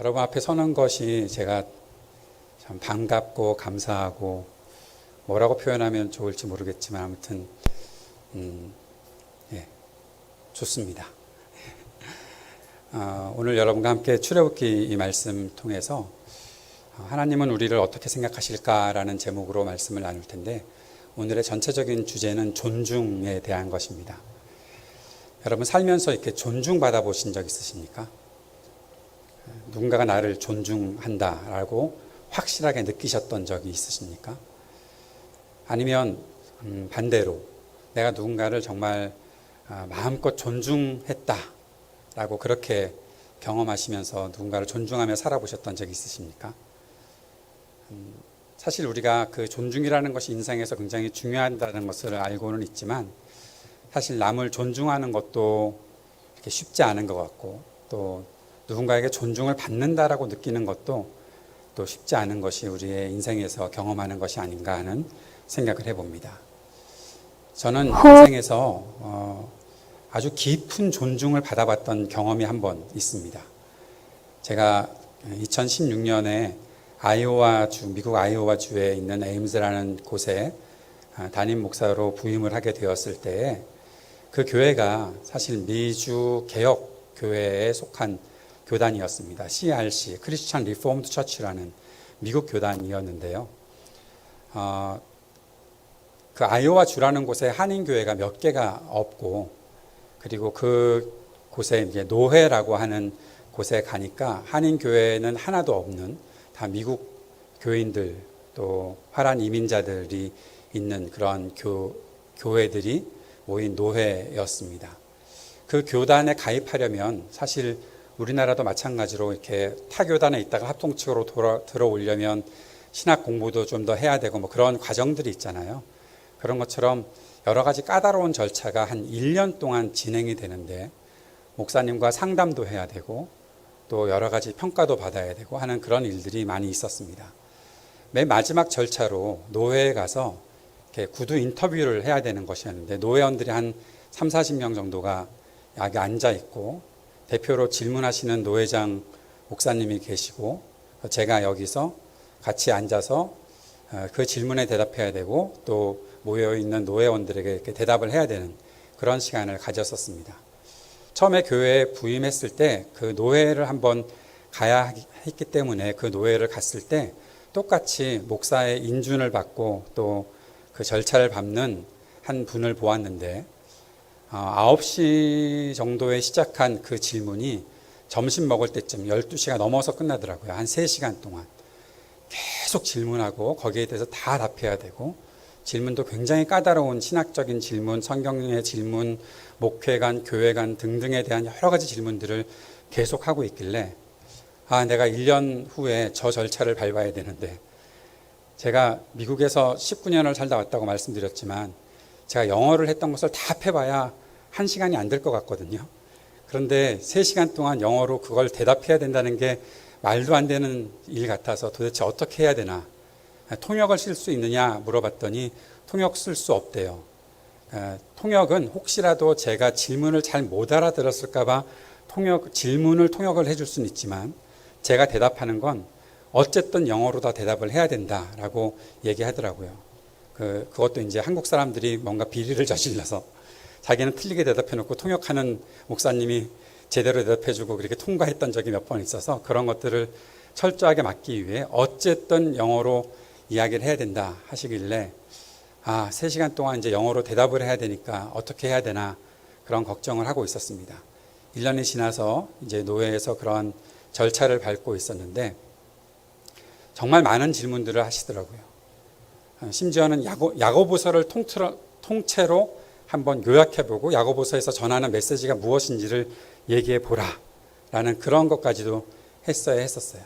여러분 앞에 서는 것이 제가 참 반갑고 감사하고 뭐라고 표현하면 좋을지 모르겠지만 아무튼 좋습니다. 오늘 여러분과 함께 출애굽기 이 말씀 통해서 하나님은 우리를 어떻게 생각하실까라는 제목으로 말씀을 나눌 텐데 오늘의 전체적인 주제는 존중에 대한 것입니다. 여러분 살면서 이렇게 존중받아 보신 적 있으십니까? 누군가가 나를 존중한다라고 확실하게 느끼셨던 적이 있으십니까? 아니면 반대로 내가 누군가를 정말 마음껏 존중했다라고 그렇게 경험하시면서 누군가를 존중하며 살아보셨던 적이 있으십니까? 사실 우리가 그 존중이라는 것이 인생에서 굉장히 중요하다는 것을 알고는 있지만 사실 남을 존중하는 것도 이렇게 쉽지 않은 것 같고 또 누군가에게 존중을 받는다라고 느끼는 것도 또 쉽지 않은 것이 우리의 인생에서 경험하는 것이 아닌가 하는 생각을 해봅니다. 저는 인생에서 아주 깊은 존중을 받아봤던 경험이 한 번 있습니다. 제가 2016년에 미국 아이오와 주에 있는 에임스라는 곳에 담임 목사로 부임을 하게 되었을 때에 그 교회가 사실 미주 개혁 교회에 속한 교단이었습니다. CRC, 크리스천 리포먼드 처치라는 미국 교단이었는데요. 그 아이오와 주라는 곳에 한인교회가 몇 개가 없고 그리고 그 곳에 이제 노회라고 하는 곳에 가니까 한인교회는 하나도 없는 다 미국 교인들 또 화란 이민자들이 있는 그런 교회들이 모인 노회였습니다. 그 교단에 가입하려면 사실 우리나라도 마찬가지로 이렇게 타교단에 있다가 합동측으로 들어오려면 신학 공부도 좀 더 해야 되고 뭐 그런 과정들이 있잖아요. 그런 것처럼 여러 가지 까다로운 절차가 한 1년 동안 진행이 되는데 목사님과 상담도 해야 되고 또 여러 가지 평가도 받아야 되고 하는 그런 일들이 많이 있었습니다. 맨 마지막 절차로 노회에 가서 이렇게 구두 인터뷰를 해야 되는 것이었는데 노회원들이 한 3, 40명 정도가 여기 앉아 있고 대표로 질문하시는 노회장 목사님이 계시고 제가 여기서 같이 앉아서 그 질문에 대답해야 되고 또 모여있는 노회원들에게 이렇게 대답을 해야 되는 그런 시간을 가졌었습니다. 처음에 교회에 부임했을 때 그 노회를 한번 가야 했기 때문에 그 노회를 갔을 때 똑같이 목사의 인준을 받고 또 그 절차를 밟는 한 분을 보았는데 9시 정도에 시작한 그 질문이 점심 먹을 때쯤 12시가 넘어서 끝나더라고요. 한 3시간 동안 계속 질문하고 거기에 대해서 다 답해야 되고 질문도 굉장히 까다로운 신학적인 질문, 성경의 질문, 목회관, 교회관 등등에 대한 여러 가지 질문들을 계속하고 있길래 내가 1년 후에 저 절차를 밟아야 되는데 제가 미국에서 19년을 살다 왔다고 말씀드렸지만 제가 영어를 했던 것을 다 합해봐야 1시간이 안 될 것 같거든요. 그런데 3시간 동안 영어로 그걸 대답해야 된다는 게 말도 안 되는 일 같아서 도대체 어떻게 해야 되나. 통역을 쓸 수 있느냐 물어봤더니 통역 쓸 수 없대요. 통역은 혹시라도 제가 질문을 잘 못 알아들었을까 봐 질문을 통역을 해줄 수는 있지만 제가 대답하는 건 어쨌든 영어로 다 대답을 해야 된다라고 얘기하더라고요. 그것도 이제 한국 사람들이 뭔가 비리를 저질러서 자기는 틀리게 대답해놓고 통역하는 목사님이 제대로 대답해주고 그렇게 통과했던 적이 몇 번 있어서 그런 것들을 철저하게 막기 위해 어쨌든 영어로 이야기를 해야 된다 하시길래 3시간 동안 이제 영어로 대답을 해야 되니까 어떻게 해야 되나 그런 걱정을 하고 있었습니다. 1년이 지나서 이제 노회에서 그런 절차를 밟고 있었는데 정말 많은 질문들을 하시더라고요. 심지어는 야고보서를 통째로 한번 요약해보고 야고보서에서 전하는 메시지가 무엇인지를 얘기해보라 라는 그런 것까지도 했었어요.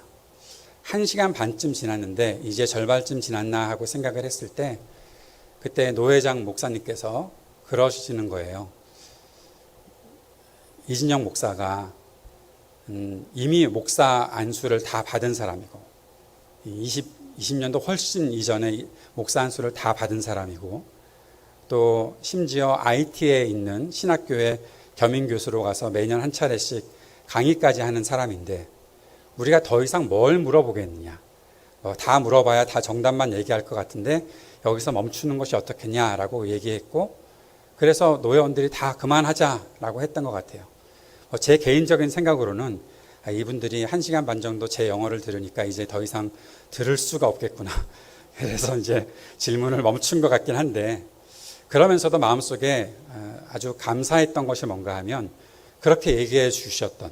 1시간 반쯤 지났는데 이제 절반쯤 지났나 하고 생각을 했을 때 그때 노회장 목사님께서 그러시는 거예요. 이진영 목사가 이미 목사 안수를 다 받은 사람이고 20년도 훨씬 이전에 목사 안수를 다 받은 사람이고 또 심지어 IT에 있는 신학교에 겸임교수로 가서 매년 한 차례씩 강의까지 하는 사람인데 우리가 더 이상 뭘 물어보겠느냐. 다 물어봐야 다 정답만 얘기할 것 같은데 여기서 멈추는 것이 어떻겠냐라고 얘기했고, 그래서 노회원들이 다 그만하자라고 했던 것 같아요. 제 개인적인 생각으로는 이분들이 1시간 반 정도 제 영어를 들으니까 이제 더 이상 들을 수가 없겠구나. 그래서 이제 질문을 멈춘 것 같긴 한데, 그러면서도 마음속에 아주 감사했던 것이 뭔가 하면, 그렇게 얘기해 주셨던,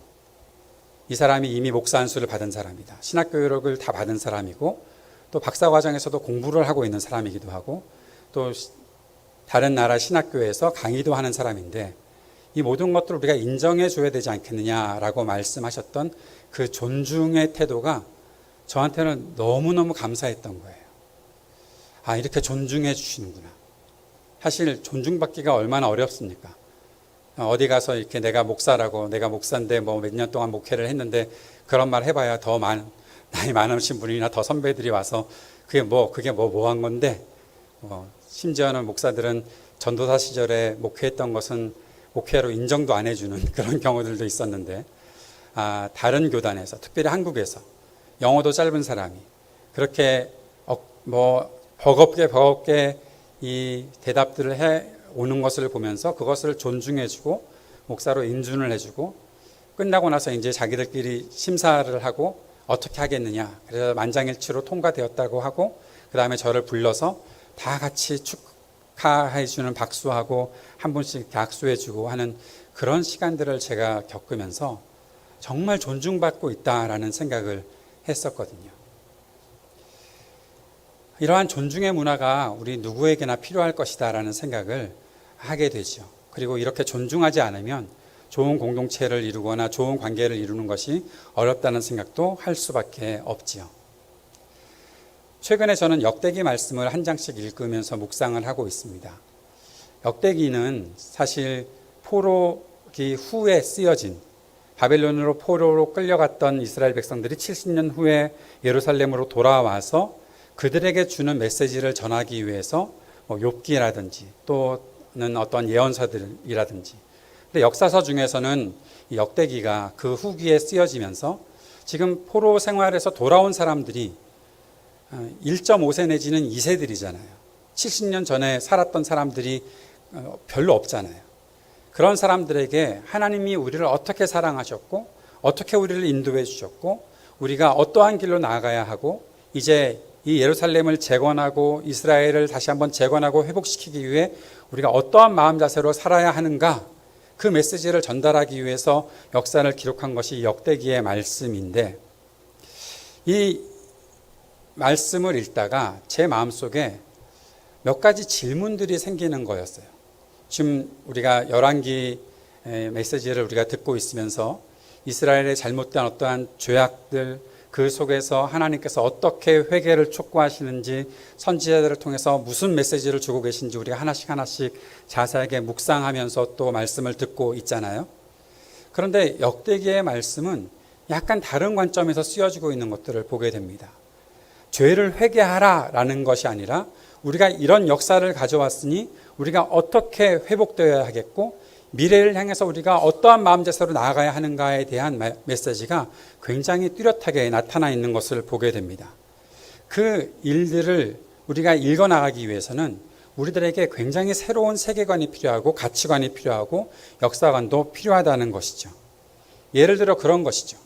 이 사람이 이미 목사 안수를 받은 사람이다. 신학교육을 다 받은 사람이고, 또 박사과정에서도 공부를 하고 있는 사람이기도 하고, 또 다른 나라 신학교에서 강의도 하는 사람인데, 이 모든 것들을 우리가 인정해 줘야 되지 않겠느냐라고 말씀하셨던 그 존중의 태도가 저한테는 너무너무 감사했던 거예요. 이렇게 존중해 주시는구나. 사실 존중받기가 얼마나 어렵습니까? 어디 가서 이렇게 내가 목사라고, 내가 목사인데 뭐 몇 년 동안 목회를 했는데 그런 말 해봐야 나이 많으신 분이나 더 선배들이 와서 그게 뭐 한 건데, 심지어는 목사들은 전도사 시절에 목회했던 것은 목회로 인정도 안 해주는 그런 경우들도 있었는데, 다른 교단에서, 특별히 한국에서 영어도 짧은 사람이 그렇게 버겁게 이 대답들을 해 오는 것을 보면서 그것을 존중해주고 목사로 인준을 해주고, 끝나고 나서 이제 자기들끼리 심사를 하고 어떻게 하겠느냐, 그래서 만장일치로 통과되었다고 하고, 그 다음에 저를 불러서 다 같이 축하해주는, 박수하고 한 분씩 악수해주고 하는 그런 시간들을 제가 겪으면서 정말 존중받고 있다라는 생각을 했었거든요. 이러한 존중의 문화가 우리 누구에게나 필요할 것이다라는 생각을 하게 되죠. 그리고 이렇게 존중하지 않으면 좋은 공동체를 이루거나 좋은 관계를 이루는 것이 어렵다는 생각도 할 수밖에 없지요. 최근에 저는 역대기 말씀을 한 장씩 읽으면서 묵상을 하고 있습니다. 역대기는 사실 포로기 후에 쓰여진, 바벨론으로 포로로 끌려갔던 이스라엘 백성들이 70년 후에 예루살렘으로 돌아와서 그들에게 주는 메시지를 전하기 위해서 욥기라든지 또는 어떤 예언서들이라든지, 근데 역사서 중에서는 이 역대기가 그 후기에 쓰여지면서 지금 포로 생활에서 돌아온 사람들이 1.5세 내지는 2세들이잖아요. 70년 전에 살았던 사람들이 별로 없잖아요. 그런 사람들에게 하나님이 우리를 어떻게 사랑하셨고, 어떻게 우리를 인도해 주셨고, 우리가 어떠한 길로 나아가야 하고, 이제 이 예루살렘을 재건하고 이스라엘을 다시 한번 재건하고 회복시키기 위해 우리가 어떠한 마음 자세로 살아야 하는가, 그 메시지를 전달하기 위해서 역사를 기록한 것이 역대기의 말씀인데, 이 말씀을 읽다가 제 마음속에 몇 가지 질문들이 생기는 거였어요. 지금 우리가 열왕기 메시지를 우리가 듣고 있으면서 이스라엘의 잘못된 어떠한 죄악들, 그 속에서 하나님께서 어떻게 회개를 촉구하시는지, 선지자들을 통해서 무슨 메시지를 주고 계신지 우리가 하나씩 자세하게 묵상하면서 또 말씀을 듣고 있잖아요. 그런데 역대기의 말씀은 약간 다른 관점에서 쓰여지고 있는 것들을 보게 됩니다. 죄를 회개하라라는 것이 아니라 우리가 이런 역사를 가져왔으니 우리가 어떻게 회복되어야 하겠고, 미래를 향해서 우리가 어떠한 마음 자세로 나아가야 하는가에 대한 메시지가 굉장히 뚜렷하게 나타나 있는 것을 보게 됩니다. 그 일들을 우리가 읽어나가기 위해서는 우리들에게 굉장히 새로운 세계관이 필요하고 가치관이 필요하고 역사관도 필요하다는 것이죠. 예를 들어 그런 것이죠.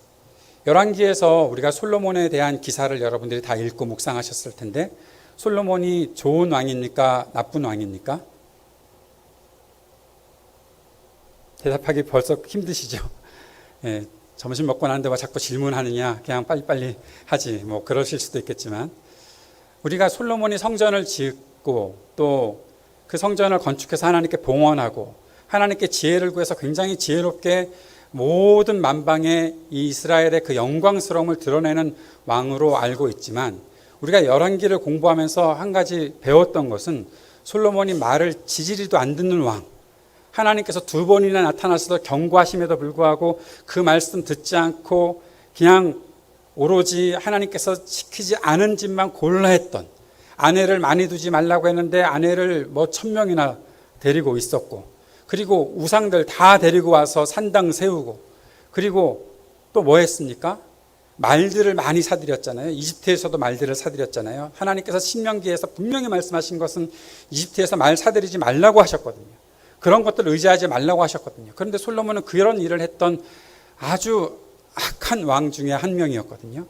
열왕기에서 우리가 솔로몬에 대한 기사를 여러분들이 다 읽고 묵상하셨을 텐데, 솔로몬이 좋은 왕입니까? 나쁜 왕입니까? 대답하기 벌써 힘드시죠? 예, 점심 먹고 나는데 왜 자꾸 질문하느냐, 그냥 빨리빨리 하지, 그러실 수도 있겠지만, 우리가 솔로몬이 성전을 짓고 또 그 성전을 건축해서 하나님께 봉헌하고 하나님께 지혜를 구해서 굉장히 지혜롭게 모든 만방에 이 이스라엘의 그 영광스러움을 드러내는 왕으로 알고 있지만, 우리가 열왕기를 공부하면서 한 가지 배웠던 것은 솔로몬이 말을 지지리도 안 듣는 왕, 하나님께서 2번이나 나타나셔서 경고하심에도 불구하고 그 말씀 듣지 않고 그냥 오로지 하나님께서 시키지 않은 짓만 골라 했던, 아내를 많이 두지 말라고 했는데 아내를 1000명이나 데리고 있었고, 그리고 우상들 다 데리고 와서 산당 세우고, 그리고 또 뭐 했습니까? 말들을 많이 사들였잖아요. 이집트에서도 말들을 사들였잖아요. 하나님께서 신명기에서 분명히 말씀하신 것은 이집트에서 말 사들이지 말라고 하셨거든요. 그런 것들을 의지하지 말라고 하셨거든요. 그런데 솔로몬은 그런 일을 했던 아주 악한 왕 중에 한 명이었거든요.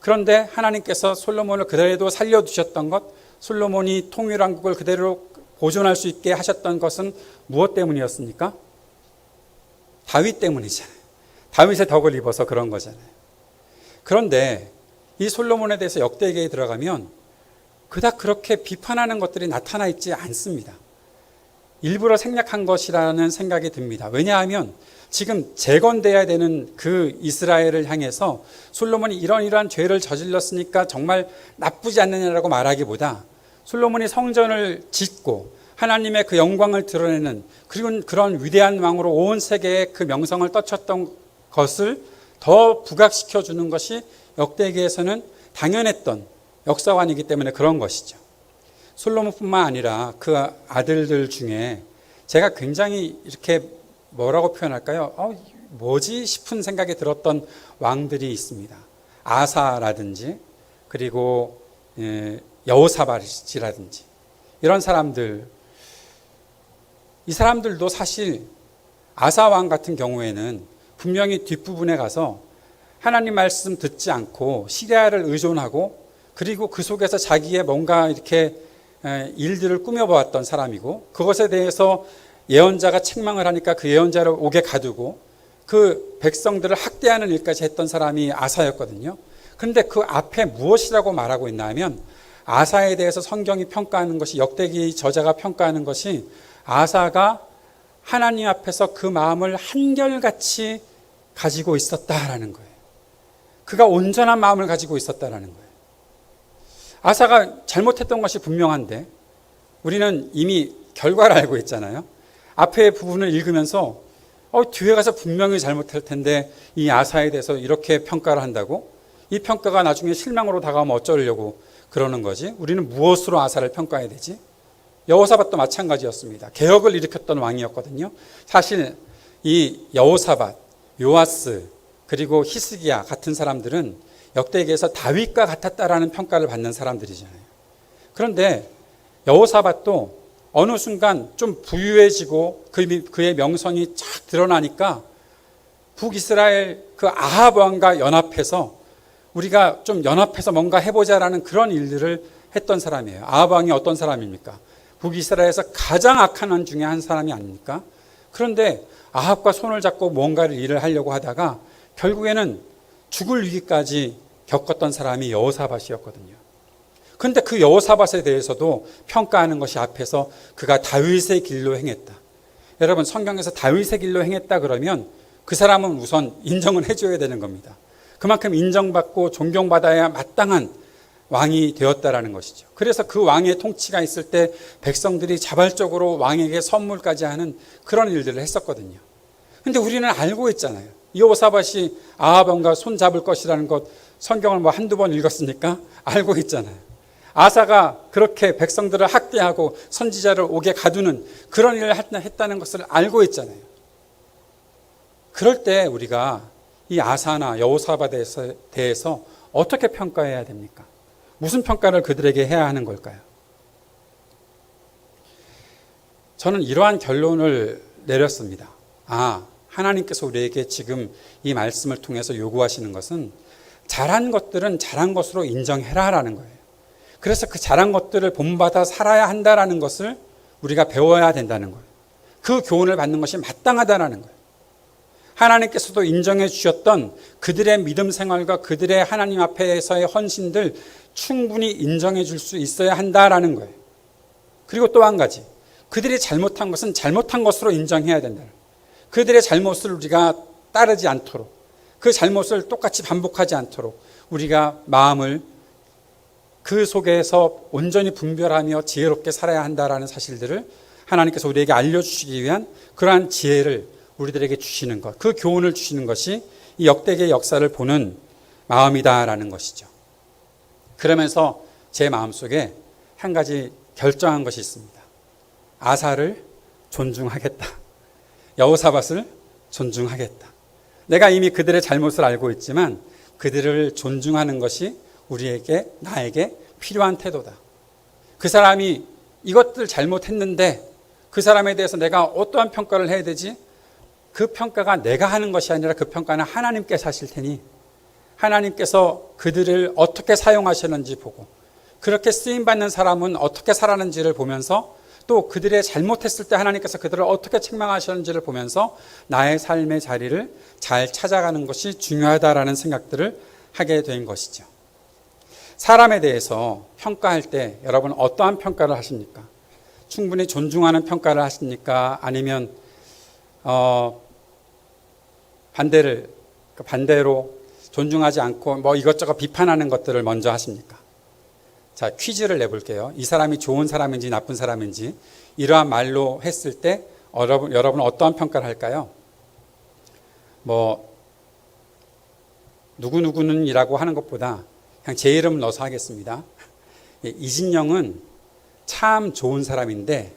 그런데 하나님께서 솔로몬을 그대로 살려두셨던 것, 솔로몬이 통일왕국을 그대로 보존할 수 있게 하셨던 것은 무엇 때문이었습니까? 다윗 때문이잖아요. 다윗의 덕을 입어서 그런 거잖아요. 그런데 이 솔로몬에 대해서 역대기에 들어가면 그닥 그렇게 비판하는 것들이 나타나 있지 않습니다. 일부러 생략한 것이라는 생각이 듭니다. 왜냐하면 지금 재건돼야 되는 그 이스라엘을 향해서 솔로몬이 이러한 죄를 저질렀으니까 정말 나쁘지 않느냐라고 말하기보다 솔로몬이 성전을 짓고 하나님의 그 영광을 드러내는, 그리고 그런 위대한 왕으로 온 세계에 그 명성을 떨쳤던 것을 더 부각시켜 주는 것이 역대기에서는 당연했던 역사관이기 때문에 그런 것이죠. 솔로몬뿐만 아니라 그 아들들 중에 제가 굉장히 이렇게 뭐라고 표현할까요? 뭐지 싶은 생각이 들었던 왕들이 있습니다. 아사라든지, 그리고 여호사밧이라든지, 이런 사람들. 이 사람들도 사실 아사 왕 같은 경우에는 분명히 뒷부분에 가서 하나님 말씀 듣지 않고 시리아를 의존하고, 그리고 그 속에서 자기의 뭔가 이렇게 일들을 꾸며보았던 사람이고, 그것에 대해서 예언자가 책망을 하니까 그 예언자를 옥에 가두고 그 백성들을 학대하는 일까지 했던 사람이 아사였거든요. 그런데 그 앞에 무엇이라고 말하고 있나 하면, 아사에 대해서 성경이 평가하는 것이, 역대기 저자가 평가하는 것이, 아사가 하나님 앞에서 그 마음을 한결같이 가지고 있었다라는 거예요. 그가 온전한 마음을 가지고 있었다라는 거예요. 아사가 잘못했던 것이 분명한데 우리는 이미 결과를 알고 있잖아요. 앞에 부분을 읽으면서 뒤에 가서 분명히 잘못할 텐데 이 아사에 대해서 이렇게 평가를 한다고? 이 평가가 나중에 실망으로 다가오면 어쩌려고 그러는 거지? 우리는 무엇으로 아사를 평가해야 되지? 여호사밧도 마찬가지였습니다. 개혁을 일으켰던 왕이었거든요. 사실 이 여호사밧, 요아스, 그리고 히스기야 같은 사람들은 역대기에서 다윗과 같았다라는 평가를 받는 사람들이잖아요. 그런데 여호사밧도 어느 순간 좀 부유해지고 그의 명성이 쫙 드러나니까 북이스라엘 그 아합 왕과 연합해서 우리가 좀 연합해서 뭔가 해보자라는 그런 일들을 했던 사람이에요. 아합 왕이 어떤 사람입니까? 북이스라엘에서 가장 악한 왕 중에 한 사람이 아닙니까? 그런데 아합과 손을 잡고 뭔가를 일을 하려고 하다가 결국에는 죽을 위기까지 겪었던 사람이 여호사밧이었거든요. 그런데 그 여호사밧에 대해서도 평가하는 것이 앞에서 그가 다윗의 길로 행했다. 여러분, 성경에서 다윗의 길로 행했다 그러면 그 사람은 우선 인정을 해줘야 되는 겁니다. 그만큼 인정받고 존경받아야 마땅한 왕이 되었다라는 것이죠. 그래서 그 왕의 통치가 있을 때 백성들이 자발적으로 왕에게 선물까지 하는 그런 일들을 했었거든요. 그런데 우리는 알고 있잖아요. 여호사밧이 아합 왕과 손 잡을 것이라는 것, 성경을 뭐 한두 번 읽었으니까 알고 있잖아요. 아사가 그렇게 백성들을 학대하고 선지자를 옥에 가두는 그런 일을 했다는 것을 알고 있잖아요. 그럴 때 우리가 이 아사나 여호사밧에 대해서 어떻게 평가해야 됩니까? 무슨 평가를 그들에게 해야 하는 걸까요? 저는 이러한 결론을 내렸습니다. 하나님께서 우리에게 지금 이 말씀을 통해서 요구하시는 것은 잘한 것들은 잘한 것으로 인정해라라는 거예요. 그래서 그 잘한 것들을 본받아 살아야 한다라는 것을 우리가 배워야 된다는 거예요. 그 교훈을 받는 것이 마땅하다라는 거예요. 하나님께서도 인정해 주셨던 그들의 믿음 생활과 그들의 하나님 앞에서의 헌신들 충분히 인정해 줄 수 있어야 한다라는 거예요. 그리고 또 한 가지, 그들이 잘못한 것은 잘못한 것으로 인정해야 된다. 그들의 잘못을 우리가 따르지 않도록, 그 잘못을 똑같이 반복하지 않도록 우리가 마음을 그 속에서 온전히 분별하며 지혜롭게 살아야 한다라는 사실들을 하나님께서 우리에게 알려주시기 위한 그러한 지혜를 우리들에게 주시는 것, 그 교훈을 주시는 것이 이 역대기의 역사를 보는 마음이다라는 것이죠. 그러면서 제 마음속에 한 가지 결정한 것이 있습니다. 아사를 존중하겠다. 여호사밧을 존중하겠다. 내가 이미 그들의 잘못을 알고 있지만 그들을 존중하는 것이 우리에게, 나에게 필요한 태도다. 그 사람이 이것들 잘못했는데 그 사람에 대해서 내가 어떠한 평가를 해야 되지? 그 평가가 내가 하는 것이 아니라 그 평가는 하나님께서 하실 테니 하나님께서 그들을 어떻게 사용하시는지 보고 그렇게 쓰임받는 사람은 어떻게 살았는지를 보면서 또 그들의 잘못했을 때 하나님께서 그들을 어떻게 책망하셨는지를 보면서 나의 삶의 자리를 잘 찾아가는 것이 중요하다라는 생각들을 하게 된 것이죠. 사람에 대해서 평가할 때 여러분 어떠한 평가를 하십니까? 충분히 존중하는 평가를 하십니까? 아니면 반대로 존중하지 않고 뭐 이것저것 비판하는 것들을 먼저 하십니까? 자, 퀴즈를 내볼게요. 이 사람이 좋은 사람인지 나쁜 사람인지 이러한 말로 했을 때 여러분 어떠한 평가를 할까요? 뭐 누구누구는 이라고 하는 것보다 그냥 제 이름 넣어서 하겠습니다. 이진영은 참 좋은 사람인데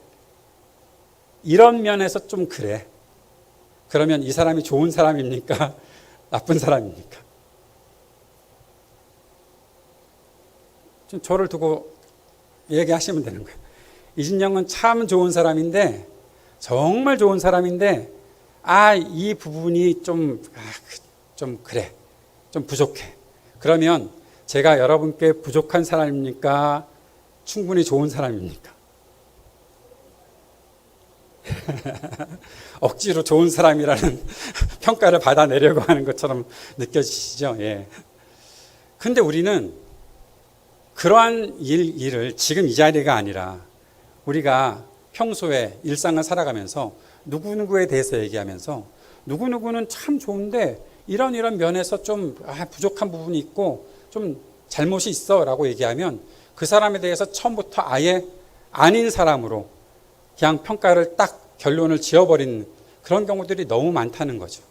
이런 면에서 좀 그래. 그러면 이 사람이 좋은 사람입니까? 나쁜 사람입니까? 좀 저를 두고 얘기하시면 되는 거예요. 이진영은 참 좋은 사람인데 정말 좋은 사람인데 이 부분이 좀 그래. 좀 부족해. 그러면 제가 여러분께 부족한 사람입니까? 충분히 좋은 사람입니까? 억지로 좋은 사람이라는 평가를 받아내려고 하는 것처럼 느껴지시죠? 예. 근데 우리는 그러한 일을 지금 이 자리가 아니라 우리가 평소에 일상을 살아가면서 누구누구에 대해서 얘기하면서 누구누구는 참 좋은데 이런 면에서 좀 부족한 부분이 있고 좀 잘못이 있어 라고 얘기하면 그 사람에 대해서 처음부터 아예 아닌 사람으로 그냥 평가를 딱 결론을 지어버린 그런 경우들이 너무 많다는 거죠.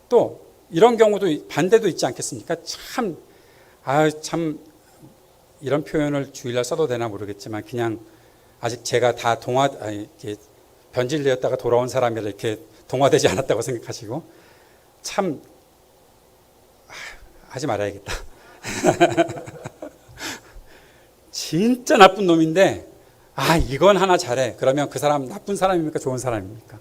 또 이런 경우도 반대도 있지 않겠습니까? 참 이런 표현을 주일날 써도 되나 모르겠지만 그냥 아직 제가 다 이렇게 변질되었다가 돌아온 사람이라 이렇게 동화되지 않았다고 생각하시고 참 하지 말아야겠다. 진짜 나쁜 놈인데 이건 하나 잘해. 그러면 그 사람 나쁜 사람입니까? 좋은 사람입니까?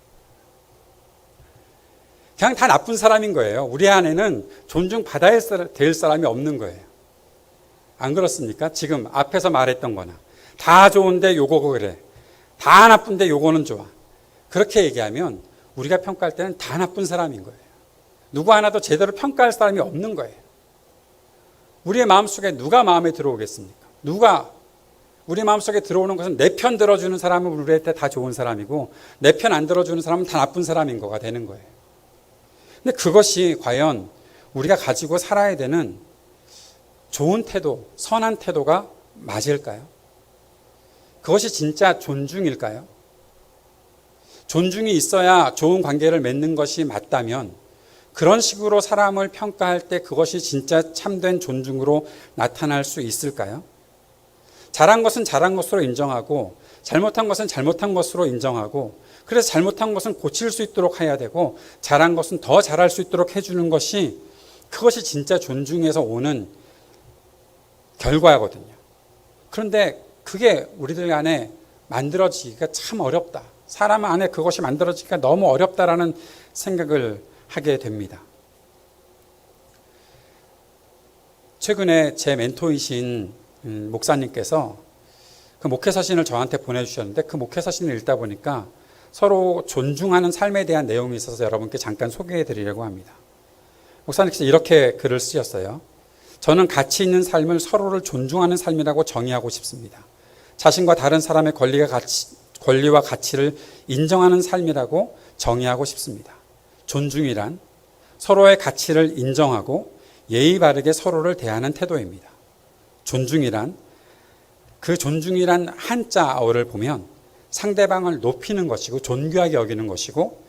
그냥 다 나쁜 사람인 거예요. 우리 안에는 존중받아야 될 사람이 없는 거예요. 안 그렇습니까? 지금 앞에서 말했던 거나 다 좋은데 요거 그래. 다 나쁜데 요거는 좋아. 그렇게 얘기하면 우리가 평가할 때는 다 나쁜 사람인 거예요. 누구 하나도 제대로 평가할 사람이 없는 거예요. 우리의 마음속에 누가 마음에 들어오겠습니까? 우리 마음속에 들어오는 것은 내 편 들어주는 사람은 우리한테 다 좋은 사람이고 내 편 안 들어주는 사람은 다 나쁜 사람인 거가 되는 거예요. 근데 그것이 과연 우리가 가지고 살아야 되는 좋은 태도, 선한 태도가 맞을까요? 그것이 진짜 존중일까요? 존중이 있어야 좋은 관계를 맺는 것이 맞다면 그런 식으로 사람을 평가할 때 그것이 진짜 참된 존중으로 나타날 수 있을까요? 잘한 것은 잘한 것으로 인정하고 잘못한 것은 잘못한 것으로 인정하고 그래서 잘못한 것은 고칠 수 있도록 해야 되고 잘한 것은 더 잘할 수 있도록 해주는 것이 그것이 진짜 존중에서 오는 결과거든요. 그런데 그게 우리들 안에 만들어지기가 참 어렵다. 사람 안에 그것이 만들어지기가 너무 어렵다라는 생각을 하게 됩니다. 최근에 제 멘토이신 목사님께서 그 목회서신을 저한테 보내주셨는데 그 목회서신을 읽다 보니까 서로 존중하는 삶에 대한 내용이 있어서 여러분께 잠깐 소개해 드리려고 합니다. 목사님께서 이렇게 글을 쓰셨어요. 저는 가치 있는 삶을 서로를 존중하는 삶이라고 정의하고 싶습니다. 자신과 다른 사람의 권리와 가치를 인정하는 삶이라고 정의하고 싶습니다. 존중이란 서로의 가치를 인정하고 예의 바르게 서로를 대하는 태도입니다. 존중이란 한자어를 보면 상대방을 높이는 것이고 존귀하게 여기는 것이고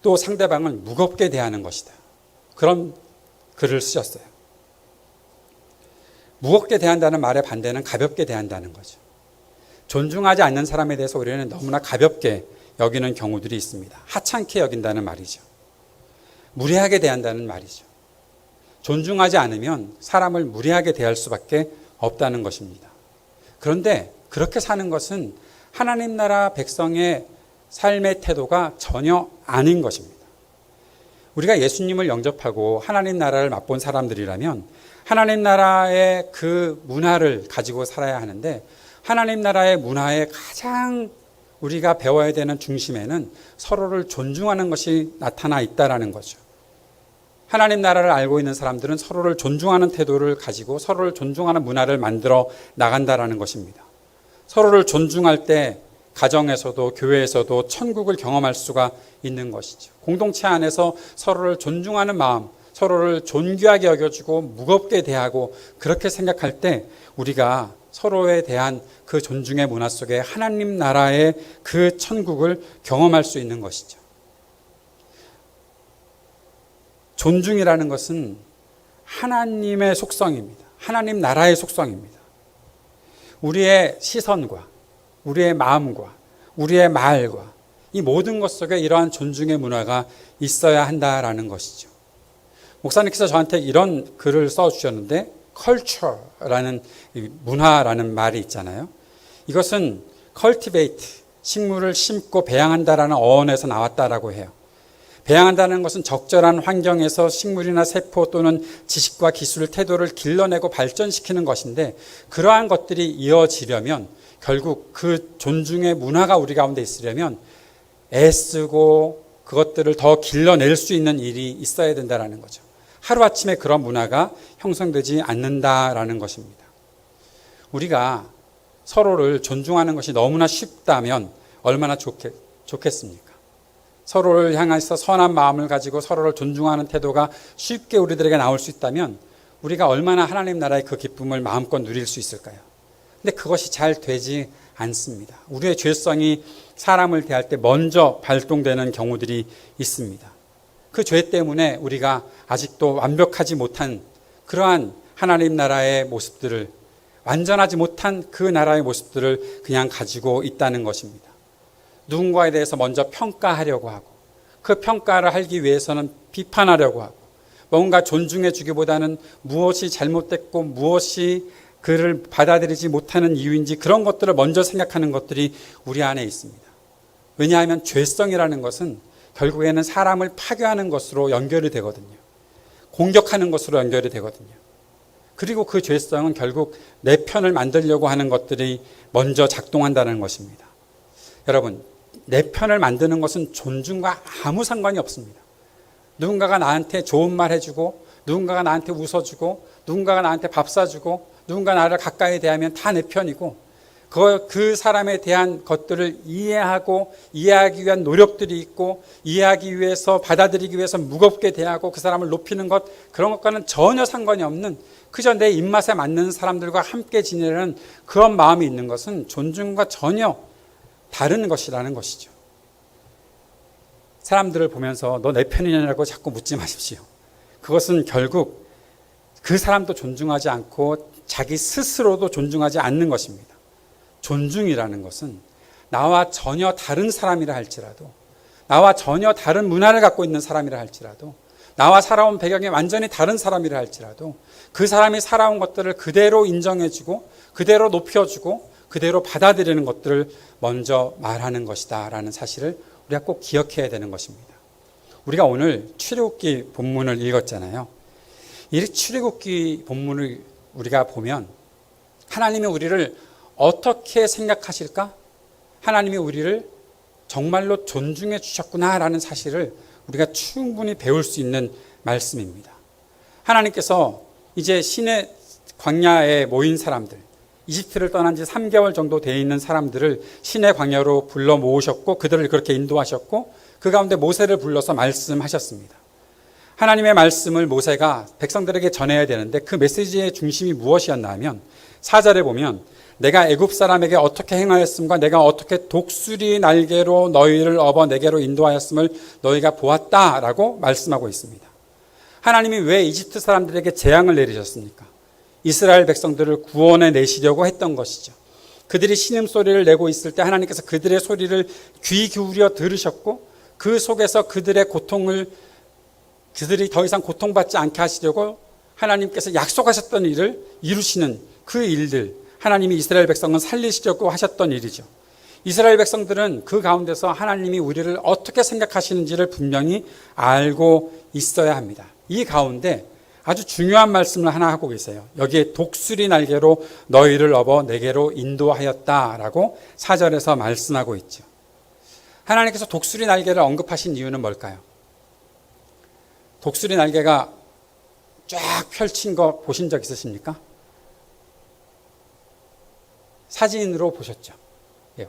또 상대방을 무겁게 대하는 것이다. 그런 글을 쓰셨어요. 무겁게 대한다는 말의 반대는 가볍게 대한다는 거죠. 존중하지 않는 사람에 대해서 우리는 너무나 가볍게 여기는 경우들이 있습니다. 하찮게 여긴다는 말이죠. 무례하게 대한다는 말이죠. 존중하지 않으면 사람을 무례하게 대할 수밖에 없다는 것입니다. 그런데 그렇게 사는 것은 하나님 나라 백성의 삶의 태도가 전혀 아닌 것입니다. 우리가 예수님을 영접하고 하나님 나라를 맛본 사람들이라면 하나님 나라의 그 문화를 가지고 살아야 하는데, 하나님 나라의 문화의 가장 우리가 배워야 되는 중심에는 서로를 존중하는 것이 나타나 있다라는 거죠. 하나님 나라를 알고 있는 사람들은 서로를 존중하는 태도를 가지고 서로를 존중하는 문화를 만들어 나간다라는 것입니다. 서로를 존중할 때 가정에서도 교회에서도 천국을 경험할 수가 있는 것이죠. 공동체 안에서 서로를 존중하는 마음, 서로를 존귀하게 여겨주고 무겁게 대하고 그렇게 생각할 때 우리가 서로에 대한 그 존중의 문화 속에 하나님 나라의 그 천국을 경험할 수 있는 것이죠. 존중이라는 것은 하나님의 속성입니다. 하나님 나라의 속성입니다. 우리의 시선과 우리의 마음과 우리의 말과 이 모든 것 속에 이러한 존중의 문화가 있어야 한다라는 것이죠. 목사님께서 저한테 이런 글을 써주셨는데, culture라는 문화라는 말이 있잖아요. 이것은 cultivate, 식물을 심고 배양한다라는 어원에서 나왔다라고 해요. 배양한다는 것은 적절한 환경에서 식물이나 세포 또는 지식과 기술, 태도를 길러내고 발전시키는 것인데, 그러한 것들이 이어지려면 결국 그 존중의 문화가 우리 가운데 있으려면 애쓰고 그것들을 더 길러낼 수 있는 일이 있어야 된다는 거죠. 하루아침에 그런 문화가 형성되지 않는다라는 것입니다. 우리가 서로를 존중하는 것이 너무나 쉽다면 얼마나 좋겠습니까? 서로를 향해서 선한 마음을 가지고 서로를 존중하는 태도가 쉽게 우리들에게 나올 수 있다면 우리가 얼마나 하나님 나라의 그 기쁨을 마음껏 누릴 수 있을까요? 근데 그것이 잘 되지 않습니다. 우리의 죄성이 사람을 대할 때 먼저 발동되는 경우들이 있습니다. 그 죄 때문에 우리가 아직도 완벽하지 못한 그러한 하나님 나라의 모습들을, 완전하지 못한 그 나라의 모습들을 그냥 가지고 있다는 것입니다. 누군가에 대해서 먼저 평가하려고 하고, 그 평가를 하기 위해서는 비판하려고 하고, 뭔가 존중해 주기보다는 무엇이 잘못됐고 무엇이 그를 받아들이지 못하는 이유인지 그런 것들을 먼저 생각하는 것들이 우리 안에 있습니다. 왜냐하면 죄성이라는 것은 결국에는 사람을 파괴하는 것으로 연결이 되거든요. 공격하는 것으로 연결이 되거든요. 그리고 그 죄성은 결국 내 편을 만들려고 하는 것들이 먼저 작동한다는 것입니다. 여러분, 내 편을 만드는 것은 존중과 아무 상관이 없습니다. 누군가가 나한테 좋은 말 해주고, 누군가가 나한테 웃어주고, 누군가가 나한테 밥 사주고, 누군가 나를 가까이 대하면 다 내 편이고, 그 사람에 대한 것들을 이해하고 이해하기 위한 노력들이 있고, 이해하기 위해서 받아들이기 위해서 무겁게 대하고 그 사람을 높이는 것, 그런 것과는 전혀 상관이 없는, 그저 내 입맛에 맞는 사람들과 함께 지내는 그런 마음이 있는 것은 존중과 전혀 다른 것이라는 것이죠. 사람들을 보면서 너 내 편이냐고 자꾸 묻지 마십시오. 그것은 결국 그 사람도 존중하지 않고 자기 스스로도 존중하지 않는 것입니다. 존중이라는 것은 나와 전혀 다른 사람이라 할지라도, 나와 전혀 다른 문화를 갖고 있는 사람이라 할지라도, 나와 살아온 배경이 완전히 다른 사람이라 할지라도 그 사람이 살아온 것들을 그대로 인정해주고 그대로 높여주고 그대로 받아들이는 것들을 먼저 말하는 것이다 라는 사실을 우리가 꼭 기억해야 되는 것입니다. 우리가 오늘 출애굽기 본문을 읽었잖아요. 이 출애굽기 본문을 우리가 보면 하나님이 우리를 어떻게 생각하실까? 하나님이 우리를 정말로 존중해 주셨구나라는 사실을 우리가 충분히 배울 수 있는 말씀입니다. 하나님께서 이제 시내 광야에 모인 사람들, 이집트를 떠난 지 3개월 정도 되어 있는 사람들을 시내 광야로 불러 모으셨고 그들을 그렇게 인도하셨고 그 가운데 모세를 불러서 말씀하셨습니다. 하나님의 말씀을 모세가 백성들에게 전해야 되는데 그 메시지의 중심이 무엇이었나 하면 4절에 보면 내가 애굽 사람에게 어떻게 행하였음과 내가 어떻게 독수리 날개로 너희를 업어 내게로 인도하였음을 너희가 보았다라고 말씀하고 있습니다. 하나님이 왜 이집트 사람들에게 재앙을 내리셨습니까? 이스라엘 백성들을 구원해 내시려고 했던 것이죠. 그들이 신음소리를 내고 있을 때 하나님께서 그들의 소리를 귀 기울여 들으셨고 그 속에서 그들의 고통을, 그들이 더 이상 고통받지 않게 하시려고 하나님께서 약속하셨던 일을 이루시는 그 일들, 하나님이 이스라엘 백성은 살리시려고 하셨던 일이죠. 이스라엘 백성들은 그 가운데서 하나님이 우리를 어떻게 생각하시는지를 분명히 알고 있어야 합니다. 이 가운데 아주 중요한 말씀을 하나 하고 계세요. 여기에 독수리 날개로 너희를 업어 내게로 인도하였다라고 4절에서 말씀하고 있죠. 하나님께서 독수리 날개를 언급하신 이유는 뭘까요? 독수리 날개가 쫙 펼친 거 보신 적 있으십니까? 사진으로 보셨죠.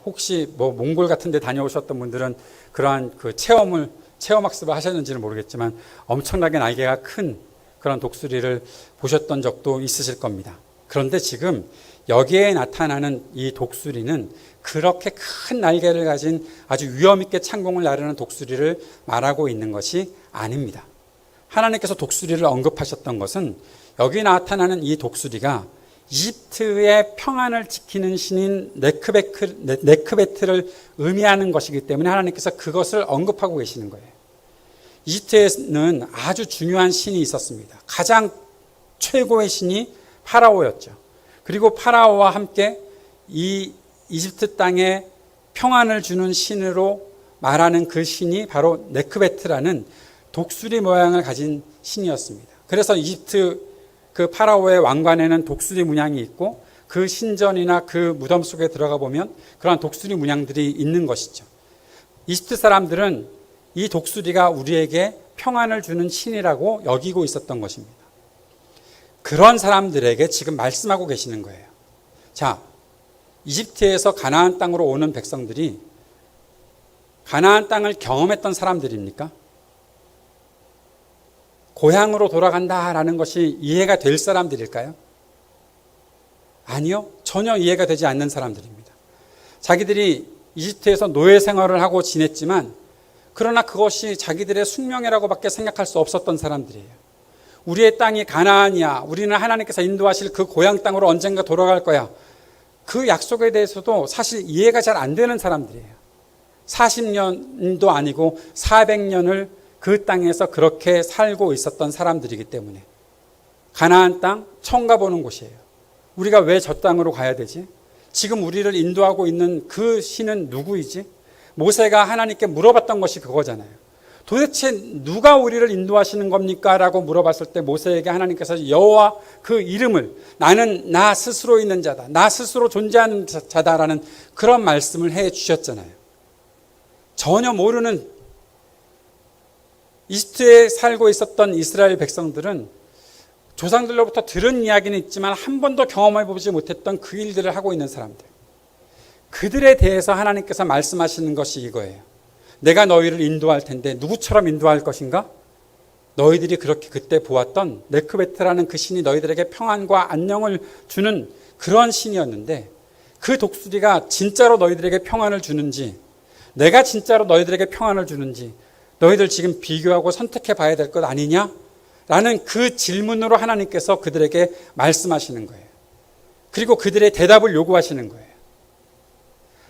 혹시 몽골 같은 데 다녀오셨던 분들은 그러한 그 체험학습을 하셨는지는 모르겠지만 엄청나게 날개가 큰 그런 독수리를 보셨던 적도 있으실 겁니다. 그런데 지금 여기에 나타나는 이 독수리는 그렇게 큰 날개를 가진 아주 위험 있게 창공을 나르는 독수리를 말하고 있는 것이 아닙니다. 하나님께서 독수리를 언급하셨던 것은 여기 나타나는 이 독수리가 이집트의 평안을 지키는 신인 네크베트를 의미하는 것이기 때문에 하나님께서 그것을 언급하고 계시는 거예요. 이집트에는 아주 중요한 신이 있었습니다. 가장 최고의 신이 파라오였죠. 그리고 파라오와 함께 이 이집트 땅에 평안을 주는 신으로 말하는 그 신이 바로 네크베트라는 독수리 모양을 가진 신이었습니다. 그래서 이집트 그 파라오의 왕관에는 독수리 문양이 있고 그 신전이나 그 무덤 속에 들어가 보면 그러한 독수리 문양들이 있는 것이죠. 이집트 사람들은 이 독수리가 우리에게 평안을 주는 신이라고 여기고 있었던 것입니다. 그런 사람들에게 지금 말씀하고 계시는 거예요. 자, 이집트에서 가나안 땅으로 오는 백성들이 가나안 땅을 경험했던 사람들입니까? 고향으로 돌아간다라는 것이 이해가 될 사람들일까요? 아니요. 전혀 이해가 되지 않는 사람들입니다. 자기들이 이집트에서 노예 생활을 하고 지냈지만 그러나 그것이 자기들의 숙명이라고밖에 생각할 수 없었던 사람들이에요. 우리의 땅이 가나안이야. 우리는 하나님께서 인도하실 그 고향 땅으로 언젠가 돌아갈 거야. 그 약속에 대해서도 사실 이해가 잘 안 되는 사람들이에요. 40년도 아니고 400년을 그 땅에서 그렇게 살고 있었던 사람들이기 때문에 가나안 땅 처음 가보는 곳이에요. 우리가 왜 저 땅으로 가야 되지? 지금 우리를 인도하고 있는 그 신은 누구이지? 모세가 하나님께 물어봤던 것이 그거잖아요. 도대체 누가 우리를 인도하시는 겁니까? 라고 물어봤을 때 모세에게 하나님께서 여호와 그 이름을 나는 나 스스로 있는 자다. 나 스스로 존재하는 자다라는 그런 말씀을 해 주셨잖아요. 전혀 모르는 이집트에 살고 있었던 이스라엘 백성들은 조상들로부터 들은 이야기는 있지만 한 번도 경험해 보지 못했던 그 일들을 하고 있는 사람들. 그들에 대해서 하나님께서 말씀하시는 것이 이거예요. 내가 너희를 인도할 텐데 누구처럼 인도할 것인가? 너희들이 그렇게 그때 보았던 네크베트라는 그 신이 너희들에게 평안과 안녕을 주는 그런 신이었는데 그 독수리가 진짜로 너희들에게 평안을 주는지 내가 진짜로 너희들에게 평안을 주는지 너희들 지금 비교하고 선택해 봐야 될 것 아니냐? 라는 그 질문으로 하나님께서 그들에게 말씀하시는 거예요. 그리고 그들의 대답을 요구하시는 거예요.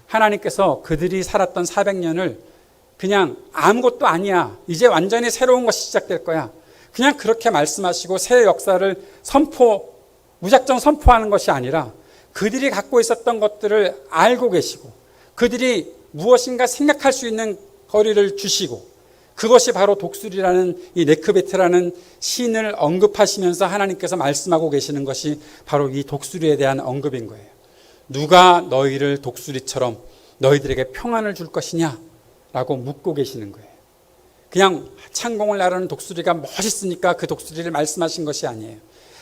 하나님께서 그들이 살았던 400년을 그냥 아무것도 아니야. 이제 완전히 새로운 것이 시작될 거야. 그냥 그렇게 말씀하시고 새 역사를 무작정 선포하는 것이 아니라 그들이 갖고 있었던 것들을 알고 계시고 그들이 무엇인가 생각할 수 있는 거리를 주시고 그것이 바로 독수리라는 이 네크베트라는 신을 언급하시면서 하나님께서 말씀하고 계시는 것이 바로 이 독수리에 대한 언급인 거예요. 누가 너희를 독수리처럼 너희들에게 평안을 줄 것이냐? 라고 묻고 계시는 거예요. 그냥 창공을 나르는 독수리가 멋있으니까 그 독수리를 말씀하신 것이 아니에요.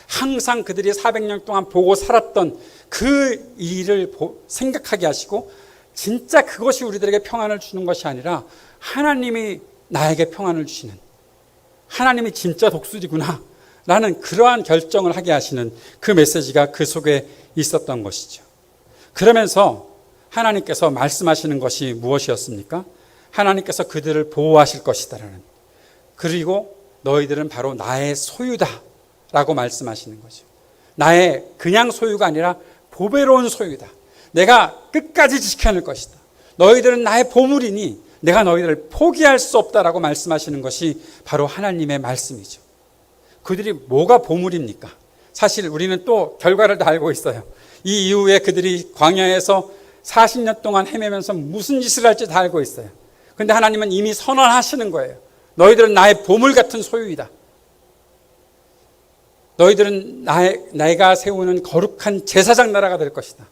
항상 그들이 400년 동안 보고 살았던 그 일을 생각하게 하시고 진짜 그것이 우리들에게 평안을 주는 것이 아니라 하나님이 나에게 평안을 주시는 하나님이 진짜 독수리구나 라는 그러한 결정을 하게 하시는 그 메시지가 그 속에 있었던 것이죠. 그러면서 하나님께서 말씀하시는 것이 무엇이었습니까? 하나님께서 그들을 보호하실 것이다라는, 그리고 너희들은 바로 나의 소유다 라고 말씀하시는 거죠. 나의 그냥 소유가 아니라 보배로운 소유다. 내가 끝까지 지켜낼 것이다. 너희들은 나의 보물이니 내가 너희들을 포기할 수 없다라고 말씀하시는 것이 바로 하나님의 말씀이죠. 그들이 뭐가 보물입니까? 사실 우리는 또 결과를 다 알고 있어요. 이 이후에 그들이 광야에서 40년 동안 헤매면서 무슨 짓을 할지 다 알고 있어요. 그런데 하나님은 이미 선언하시는 거예요. 너희들은 나의 보물 같은 소유이다. 너희들은 내가 세우는 거룩한 제사장 나라가 될 것이다.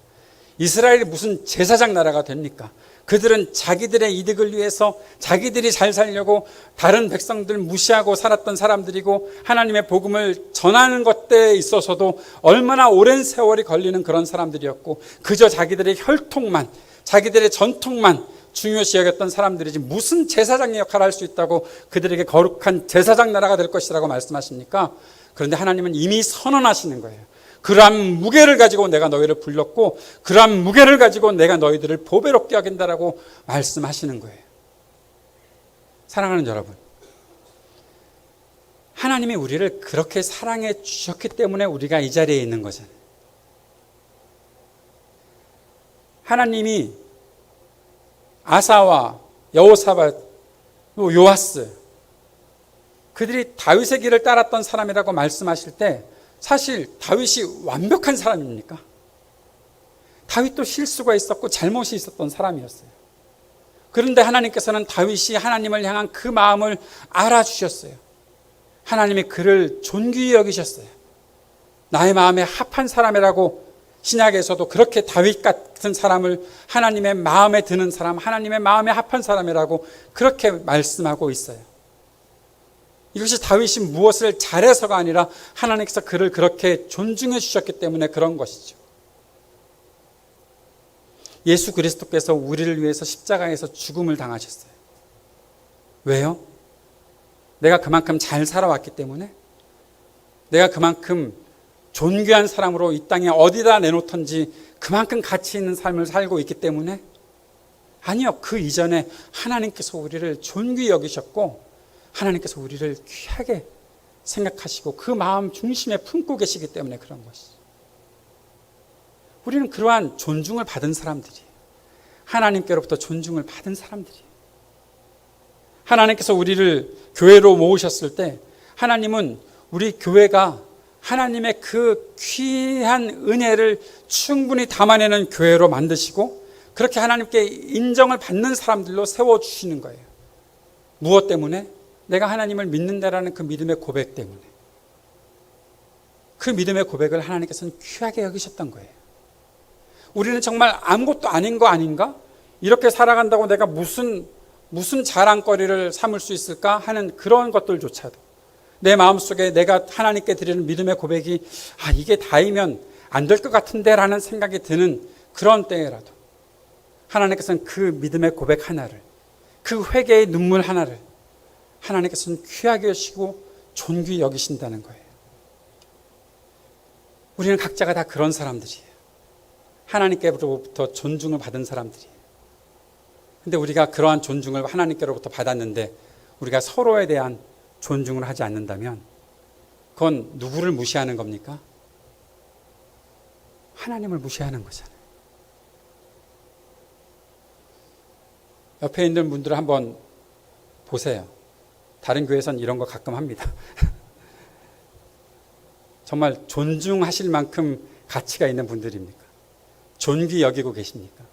이스라엘이 무슨 제사장 나라가 됩니까? 그들은 자기들의 이득을 위해서 자기들이 잘 살려고 다른 백성들 무시하고 살았던 사람들이고, 하나님의 복음을 전하는 것에 있어서도 얼마나 오랜 세월이 걸리는 그런 사람들이었고, 그저 자기들의 혈통만, 자기들의 전통만 중요시 여겼던 사람들이지 무슨 제사장의 역할을 할 수 있다고 그들에게 거룩한 제사장 나라가 될 것이라고 말씀하십니까? 그런데 하나님은 이미 선언하시는 거예요. 그러한 무게를 가지고 내가 너희를 불렀고, 그러한 무게를 가지고 내가 너희들을 보배롭게 여긴다라고 말씀하시는 거예요. 사랑하는 여러분, 하나님이 우리를 그렇게 사랑해 주셨기 때문에 우리가 이 자리에 있는 거잖아요. 하나님이 아사와 여호사밧, 요아스, 그들이 다윗의 길을 따랐던 사람이라고 말씀하실 때, 사실 다윗이 완벽한 사람입니까? 다윗도 실수가 있었고 잘못이 있었던 사람이었어요. 그런데 하나님께서는 다윗이 하나님을 향한 그 마음을 알아주셨어요. 하나님이 그를 존귀히 여기셨어요. 나의 마음에 합한 사람이라고, 신약에서도 그렇게 다윗 같은 사람을 하나님의 마음에 드는 사람, 하나님의 마음에 합한 사람이라고 그렇게 말씀하고 있어요. 이것이 다윗이 무엇을 잘해서가 아니라 하나님께서 그를 그렇게 존중해 주셨기 때문에 그런 것이죠. 예수 그리스도께서 우리를 위해서 십자가에서 죽음을 당하셨어요. 왜요? 내가 그만큼 잘 살아왔기 때문에? 내가 그만큼 존귀한 사람으로 이 땅에 어디다 내놓던지 그만큼 가치 있는 삶을 살고 있기 때문에? 아니요. 그 이전에 하나님께서 우리를 존귀히 여기셨고, 하나님께서 우리를 귀하게 생각하시고 그 마음 중심에 품고 계시기 때문에 그런 것이죠. 우리는 그러한 존중을 받은 사람들이에요. 하나님께로부터 존중을 받은 사람들이에요. 하나님께서 우리를 교회로 모으셨을 때 하나님은 우리 교회가 하나님의 그 귀한 은혜를 충분히 담아내는 교회로 만드시고, 그렇게 하나님께 인정을 받는 사람들로 세워주시는 거예요. 무엇 때문에? 내가 하나님을 믿는다라는 그 믿음의 고백 때문에. 그 믿음의 고백을 하나님께서는 귀하게 여기셨던 거예요. 우리는 정말 아무것도 아닌 거 아닌가? 이렇게 살아간다고 내가 무슨 자랑거리를 삼을 수 있을까 하는 그런 것들조차도, 내 마음속에 내가 하나님께 드리는 믿음의 고백이 이게 다이면 안 될 것 같은데 라는 생각이 드는 그런 때라도 하나님께서는 그 믿음의 고백 하나를, 그 회개의 눈물 하나를 하나님께서는 귀하게 여시고 존귀히 여기신다는 거예요. 우리는 각자가 다 그런 사람들이에요. 하나님께로부터 존중을 받은 사람들이에요. 근데 우리가 그러한 존중을 하나님께로부터 받았는데 우리가 서로에 대한 존중을 하지 않는다면 그건 누구를 무시하는 겁니까? 하나님을 무시하는 거잖아요. 옆에 있는 분들을 한번 보세요. 다른 교회에서는 이런 거 가끔 합니다. 정말 존중하실 만큼 가치가 있는 분들입니까? 존귀 여기고 계십니까?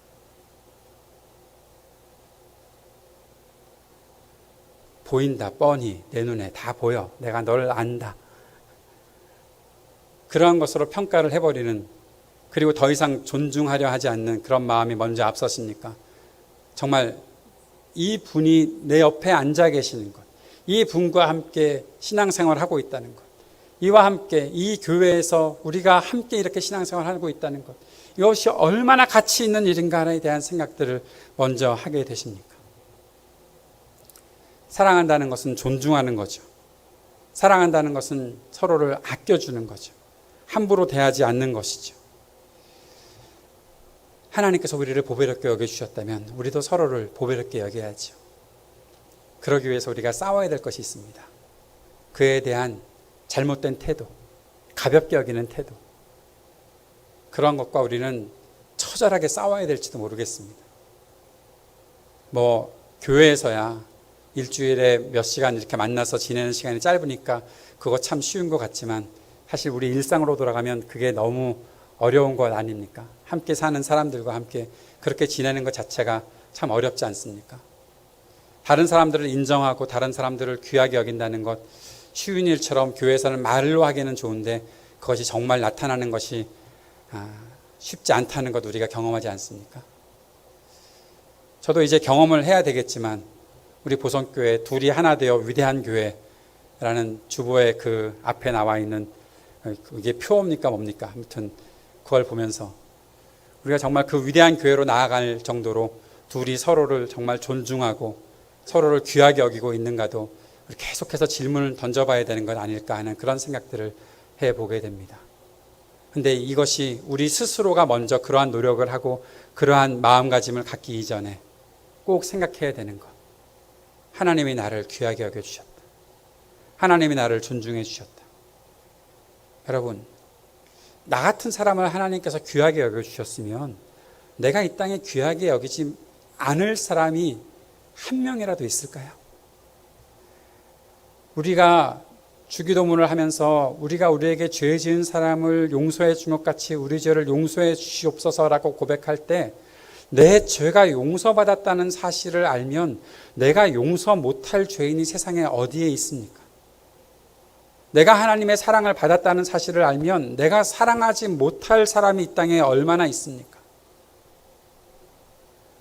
보인다, 뻔히 내 눈에 다 보여. 내가 너를 안다. 그러한 것으로 평가를 해버리는, 그리고 더 이상 존중하려 하지 않는 그런 마음이 먼저 앞서십니까? 정말 이 분이 내 옆에 앉아 계시는 것, 이 분과 함께 신앙생활을 하고 있다는 것, 이와 함께 이 교회에서 우리가 함께 이렇게 신앙생활을 하고 있다는 것, 이것이 얼마나 가치 있는 일인가에 대한 생각들을 먼저 하게 되십니까? 사랑한다는 것은 존중하는 거죠. 사랑한다는 것은 서로를 아껴주는 거죠. 함부로 대하지 않는 것이죠. 하나님께서 우리를 보배롭게 여겨주셨다면 우리도 서로를 보배롭게 여겨야죠. 그러기 위해서 우리가 싸워야 될 것이 있습니다. 그에 대한 잘못된 태도, 가볍게 여기는 태도, 그런 것과 우리는 처절하게 싸워야 될지도 모르겠습니다. 교회에서야 일주일에 몇 시간 이렇게 만나서 지내는 시간이 짧으니까 그거 참 쉬운 것 같지만 사실 우리 일상으로 돌아가면 그게 너무 어려운 것 아닙니까? 함께 사는 사람들과 함께 그렇게 지내는 것 자체가 참 어렵지 않습니까? 다른 사람들을 인정하고 다른 사람들을 귀하게 여긴다는 것 쉬운 일처럼 교회에서는 말로 하기는 좋은데 그것이 정말 나타나는 것이 쉽지 않다는 것 우리가 경험하지 않습니까? 저도 이제 경험을 해야 되겠지만 우리 보성교회 둘이 하나 되어 위대한 교회라는 주보의 그 앞에 나와 있는 그게 표입니까 뭡니까? 아무튼 그걸 보면서 우리가 정말 그 위대한 교회로 나아갈 정도로 둘이 서로를 정말 존중하고 서로를 귀하게 여기고 있는가도 계속해서 질문을 던져봐야 되는 것 아닐까 하는 그런 생각들을 해보게 됩니다. 근데 이것이 우리 스스로가 먼저 그러한 노력을 하고 그러한 마음가짐을 갖기 이전에 꼭 생각해야 되는 것. 하나님이 나를 귀하게 여겨주셨다. 하나님이 나를 존중해 주셨다. 여러분, 나 같은 사람을 하나님께서 귀하게 여겨주셨으면 내가 이 땅에 귀하게 여기지 않을 사람이 한 명이라도 있을까요? 우리가 주기도문을 하면서 우리가 우리에게 죄 지은 사람을 용서해 준 것 같이 우리 죄를 용서해 주시옵소서라고 고백할 때 내 죄가 용서받았다는 사실을 알면 내가 용서 못할 죄인이 세상에 어디에 있습니까? 내가 하나님의 사랑을 받았다는 사실을 알면 내가 사랑하지 못할 사람이 이 땅에 얼마나 있습니까?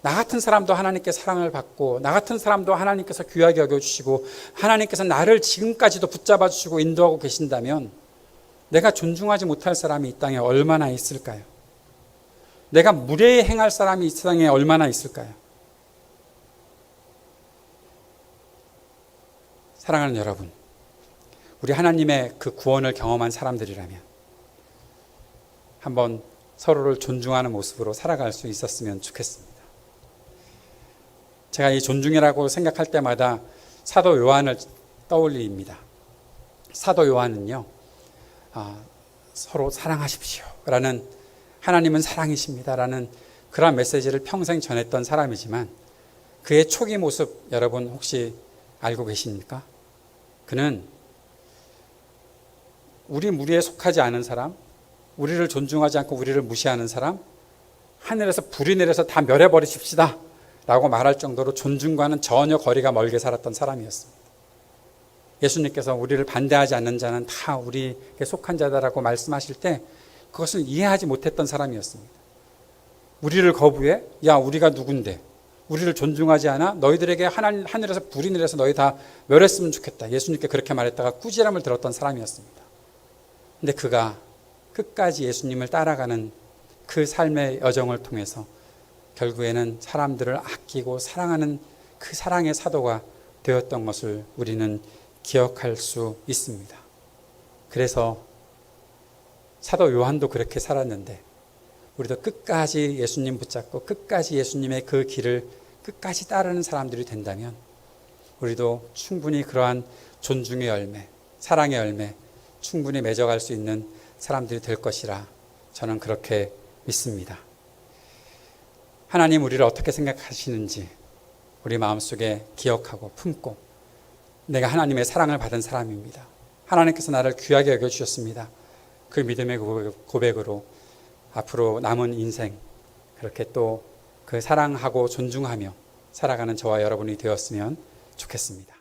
나 같은 사람도 하나님께 사랑을 받고 나 같은 사람도 하나님께서 귀하게 여겨주시고 하나님께서 나를 지금까지도 붙잡아 주시고 인도하고 계신다면 내가 존중하지 못할 사람이 이 땅에 얼마나 있을까요? 내가 무례히 행할 사람이 이 세상에 얼마나 있을까요? 사랑하는 여러분, 우리 하나님의 그 구원을 경험한 사람들이라면 한번 서로를 존중하는 모습으로 살아갈 수 있었으면 좋겠습니다. 제가 이 존중이라고 생각할 때마다 사도 요한을 떠올립니다. 사도 요한은요, 서로 사랑하십시오 라는 하나님은 사랑이십니다 라는 그런 메시지를 평생 전했던 사람이지만 그의 초기 모습 여러분 혹시 알고 계십니까? 그는 우리 무리에 속하지 않은 사람, 우리를 존중하지 않고 우리를 무시하는 사람, 하늘에서 불이 내려서 다 멸해버리십시다 라고 말할 정도로 존중과는 전혀 거리가 멀게 살았던 사람이었습니다. 예수님께서 우리를 반대하지 않는 자는 다 우리에게 속한 자다라고 말씀하실 때 그것을 이해하지 못했던 사람이었습니다. 우리를 거부해? 야, 우리가 누군데? 우리를 존중하지 않아? 너희들에게 하늘에서 불이 내려서 너희 다 멸했으면 좋겠다. 예수님께 그렇게 말했다가 꾸지람을 들었던 사람이었습니다. 근데 그가 끝까지 예수님을 따라가는 그 삶의 여정을 통해서 결국에는 사람들을 아끼고 사랑하는 그 사랑의 사도가 되었던 것을 우리는 기억할 수 있습니다. 그래서 사도 요한도 그렇게 살았는데 우리도 끝까지 예수님 붙잡고 끝까지 예수님의 그 길을 끝까지 따르는 사람들이 된다면 우리도 충분히 그러한 존중의 열매, 사랑의 열매 충분히 맺어갈 수 있는 사람들이 될 것이라 저는 그렇게 믿습니다. 하나님 우리를 어떻게 생각하시는지 우리 마음속에 기억하고 품고 내가 하나님의 사랑을 받은 사람입니다. 하나님께서 나를 귀하게 여겨주셨습니다. 그 믿음의 고백으로 앞으로 남은 인생 그렇게 또 그 사랑하고 존중하며 살아가는 저와 여러분이 되었으면 좋겠습니다.